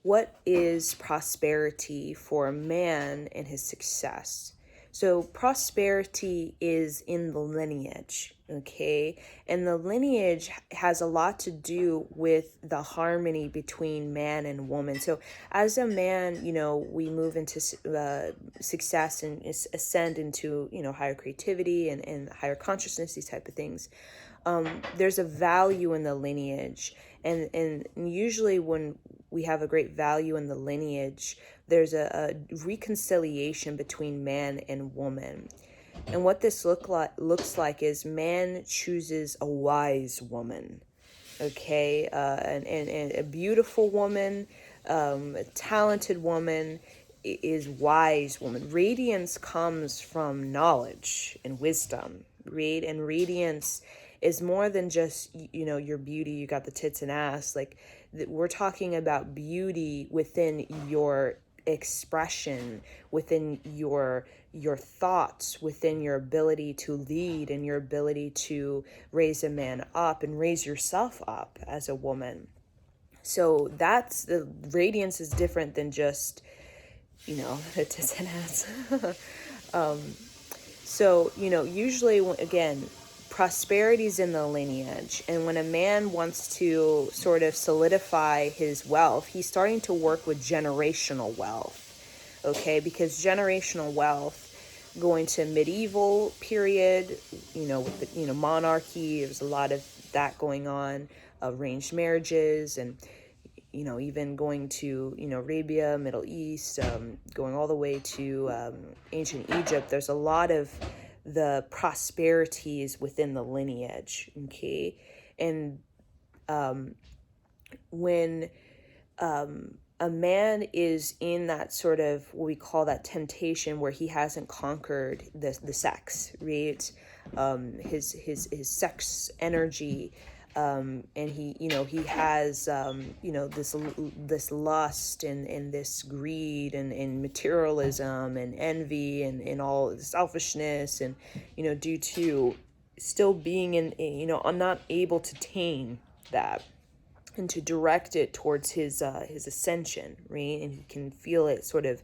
what is prosperity for a man and his success? So prosperity is in the lineage, okay? And the lineage has a lot to do with the harmony between man and woman. So as a man, we move into success and ascend into, higher creativity and higher consciousness, these type of things. There's a value in the lineage. And usually when we have a great value in the lineage, there's a reconciliation between man and woman. And what this looks like is man chooses a wise woman, okay? And a beautiful woman, a talented woman is wise woman. Radiance comes from knowledge and wisdom, right? And radiance is more than just, your beauty, you got the tits and ass. Like, we're talking about beauty within your expression, within your thoughts, within your ability to lead and your ability to raise a man up and raise yourself up as a woman. So that's the radiance is different than just, the tits and ass. So, usually, again, prosperity's in the lineage. And when a man wants to sort of solidify his wealth, he's starting to work with generational wealth. Okay, because generational wealth, going to medieval period, with the, monarchy, there's a lot of that going on, arranged marriages, and even going to, Arabia, Middle East, going all the way to ancient Egypt. There's a lot of the prosperities within the lineage, okay? And when a man is in that sort of what we call that temptation where he hasn't conquered the sex, right? His sex energy, and he has this lust and this greed and materialism and envy and all the selfishness, and due to still being in I'm not able to tame that and to direct it towards his ascension, right? And he can feel it sort of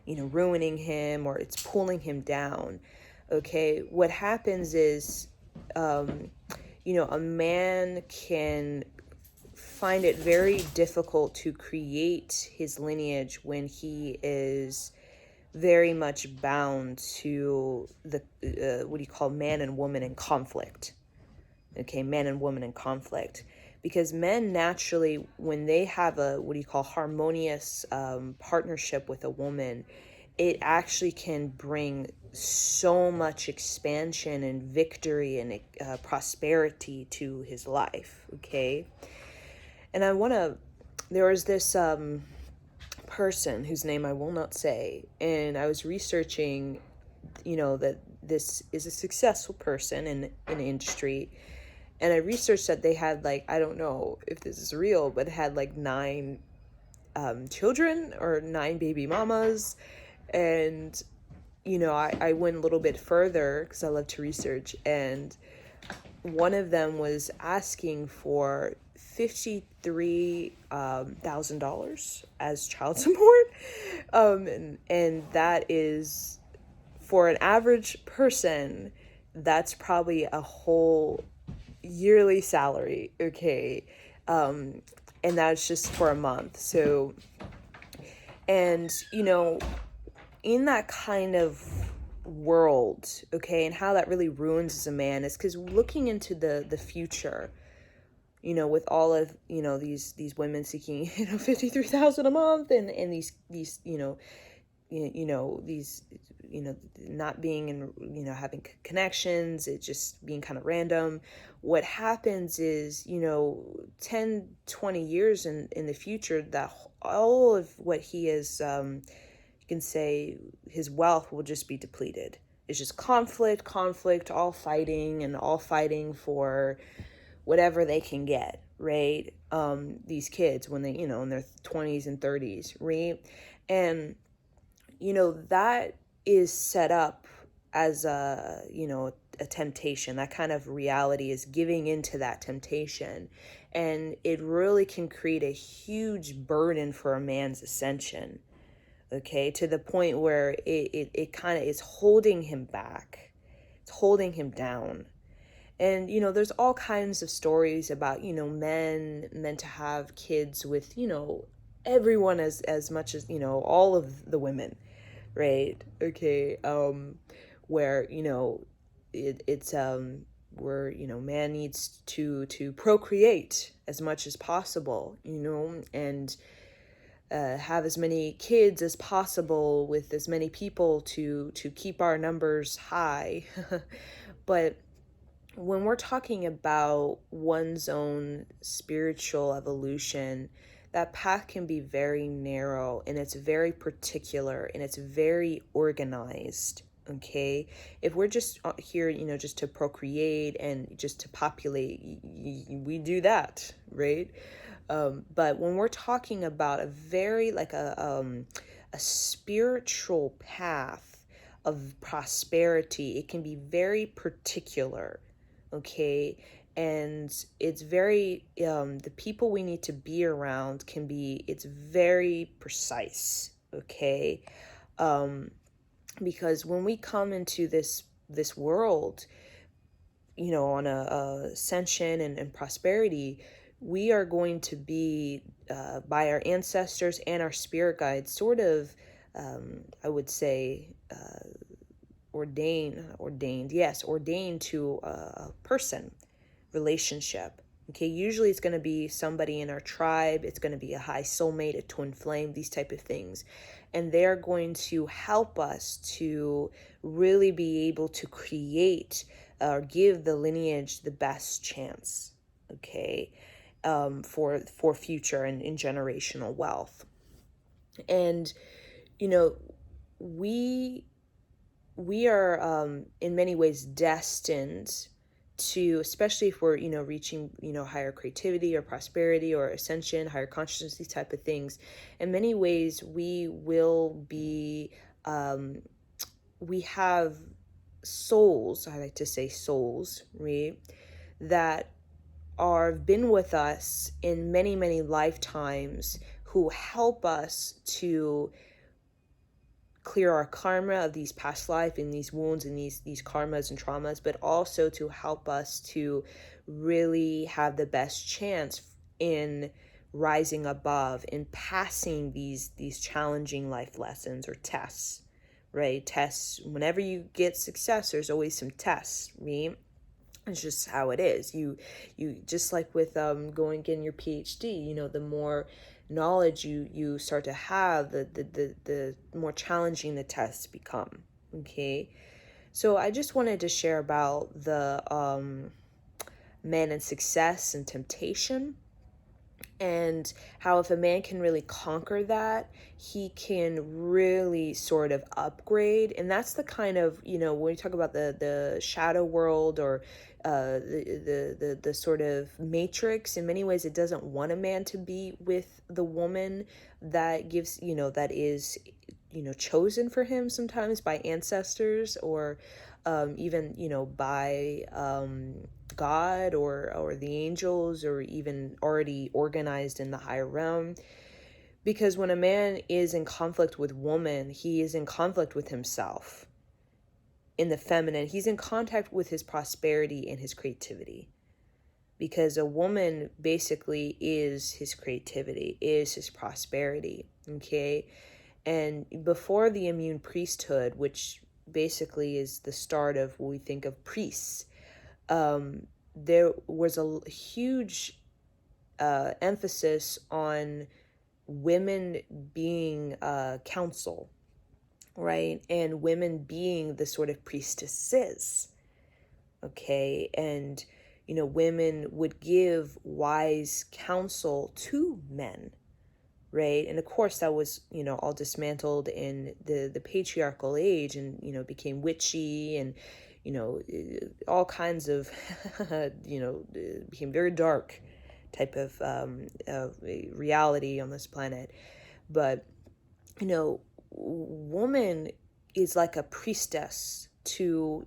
ruining him, or it's pulling him down. Okay, what happens is a man can find it very difficult to create his lineage when he is very much bound to the what do you call man and woman in conflict. Okay, man and woman in conflict, because men naturally, when they have a what do you call harmonious partnership with a woman, it actually can bring so much expansion and victory and prosperity to his life. Okay, and there was this person whose name I will not say, and I was researching, that this is a successful person in the industry. And I researched that they had, like, I don't know if this is real, but had like 9 children or 9 baby mamas. And, I went a little bit further because I love to research. And one of them was asking for $53,000 as child support. And that is, for an average person, that's probably a whole yearly salary, okay? And that's just for a month. So, and in that kind of world, okay, and how that really ruins as a man is because looking into the future, with all of these women seeking $53,000 a month, and these these not being in having connections, it just being kind of random. What happens is 10-20 years in the future, that all of what he is you can say his wealth will just be depleted. It's just conflict, all fighting for whatever they can get, right? These kids when they in their 20s and 30s, right? And that is set up as a temptation. That kind of reality is giving into that temptation. And it really can create a huge burden for a man's ascension, okay, to the point where it kind of is holding him back. It's holding him down. And, there's all kinds of stories about, men meant to have kids with, everyone as much as, all of the women, right? Okay. Where, it's where, man needs to procreate as much as possible, and have as many kids as possible with as many people to keep our numbers high. But when we're talking about one's own spiritual evolution, that path can be very narrow, and it's very particular, and it's very organized. Okay, if we're just here, just to procreate and just to populate, we do that, right? But when we're talking about a very like a spiritual path of prosperity, it can be very particular, okay? And it's very, the people we need to be around it's very precise, okay? Because when we come into this world, on a ascension and prosperity, we are going to be, by our ancestors and our spirit guides, sort of, I would say, ordained to a person relationship. Okay, usually it's going to be somebody in our tribe, it's going to be a high soulmate, a twin flame, these type of things. And they're going to help us to really be able to create or give the lineage the best chance, okay, for future and in generational wealth. And, we are in many ways destined to, especially if we're reaching higher creativity or prosperity or ascension, higher consciousness, these type of things. In many ways we will be we have souls, I like to say souls, right, that been with us in many lifetimes, who help us to clear our karma of these past life and these wounds and these karmas and traumas, but also to help us to really have the best chance in rising above, in passing these challenging life lessons or tests, right? Tests, whenever you get success, there's always some tests, right? It's just how it is. You just like with getting your PhD, the more knowledge you start to have, the more challenging the tests become. Okay, so I just wanted to share about the man and success and temptation, and how if a man can really conquer that, he can really sort of upgrade. And that's the kind of, when we talk about the shadow world, or the sort of matrix, in many ways it doesn't want a man to be with the woman that gives, that is, chosen for him sometimes by ancestors, or even, by God, or the angels, or even already organized in the higher realm. Because when a man is in conflict with woman, he is in conflict with himself. In the feminine, he's in contact with his prosperity and his creativity. Because a woman basically is his creativity, is his prosperity, okay? And before the immune priesthood, which basically is the start of what we think of priests, there was a huge emphasis on women being counsel, right? And women being the sort of priestesses, okay? And, women would give wise counsel to men, right? And of course that was, all dismantled in the patriarchal age, and, became witchy, and, all kinds of, became very dark type of reality on this planet. But, woman is like a priestess to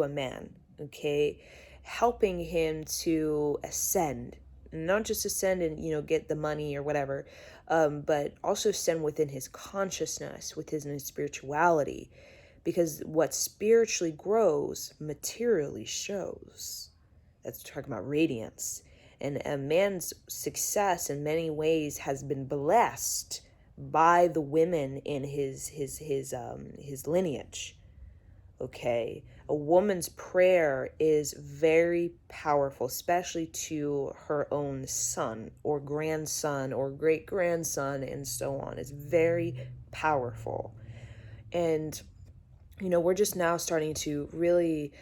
a man, okay, helping him to ascend, and not just ascend and, get the money or whatever, but also ascend within his consciousness, within his spirituality, because what spiritually grows materially shows. That's talking about radiance. And a man's success in many ways has been blessed by the women in his lineage. Okay, a woman's prayer is very powerful, especially to her own son or grandson or great grandson and so on. It's very powerful. And we're just now starting to really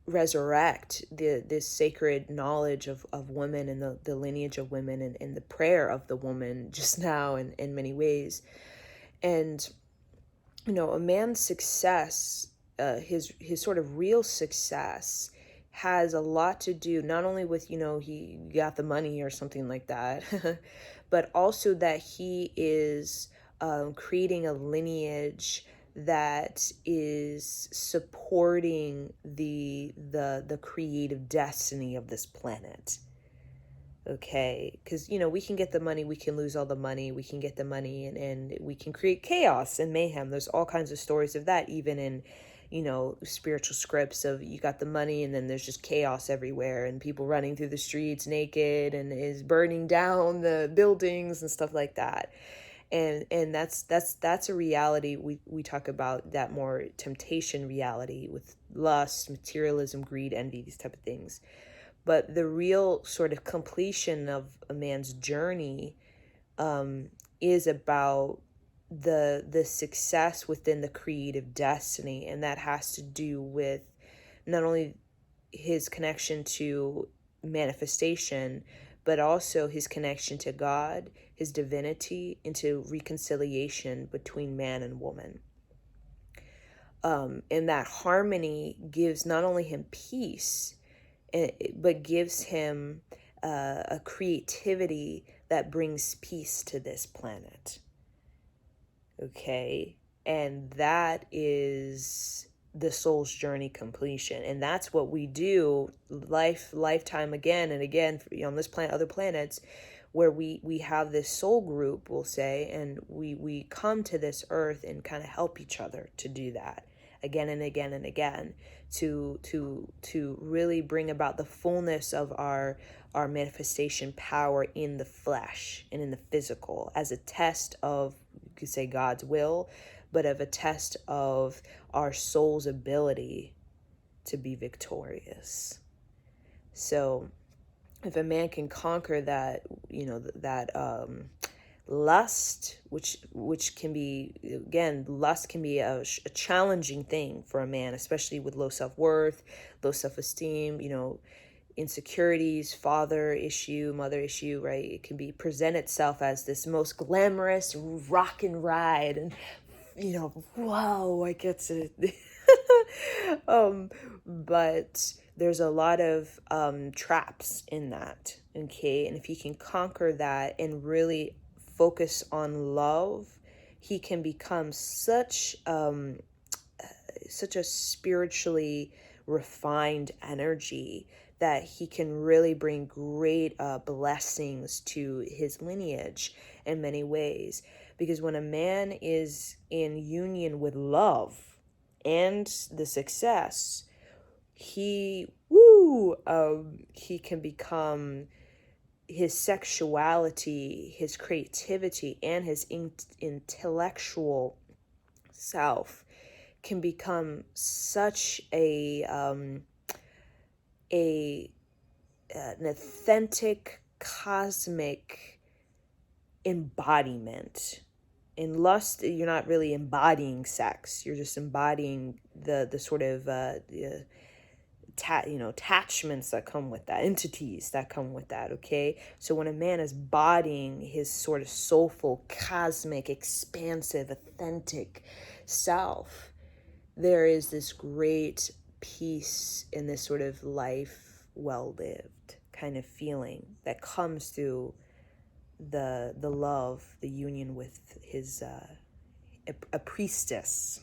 resurrect this sacred knowledge of women and the lineage of women, and the prayer of the woman just now in many ways. And a man's success, his sort of real success, has a lot to do not only with he got the money or something like that, but also that he is creating a lineage that is supporting the creative destiny of this planet. Okay, because we can get the money, we can lose all the money, we can get the money, and we can create chaos and mayhem. There's all kinds of stories of that, even in spiritual scripts, of you got the money and then there's just chaos everywhere and people running through the streets naked and is burning down the buildings and stuff like that. And that's a reality. We talk about that more temptation reality with lust, materialism, greed, envy, these type of things. But the real sort of completion of a man's journey is about the success within the creative destiny, and that has to do with not only his connection to manifestation, but also his connection to God, his divinity, into reconciliation between man and woman. And that harmony gives not only him peace, but gives him a creativity that brings peace to this planet. Okay? And that is the soul's journey completion. And that's what we do lifetime again and again, on this planet, other planets, where we have this soul group, we'll say, and we come to this earth and kind of help each other to do that again and again and again, to really bring about the fullness of our manifestation power in the flesh and in the physical, as a test of, you could say, God's will, but of a test of our soul's ability to be victorious. So if a man can conquer that, lust, which can be, again, lust can be a challenging thing for a man, especially with low self-worth, low self-esteem, insecurities, father issue, mother issue, right? It can be present itself as this most glamorous rock and ride, and whoa, I get to but there's a lot of traps in that. Okay, and if he can conquer that and really focus on love, he can become such a spiritually refined energy that he can really bring great blessings to his lineage in many ways. Because when a man is in union with love and the success, he can become, his sexuality, his creativity, and his intellectual self can become such an authentic cosmic embodiment. In lust, you're not really embodying sex, you're just embodying the sort of attachments that come with that, entities that come with that. Okay, so when a man is bodying his sort of soulful, cosmic, expansive, authentic self, there is this great peace in this sort of life well lived kind of feeling that comes through the love, the union with his a priestess,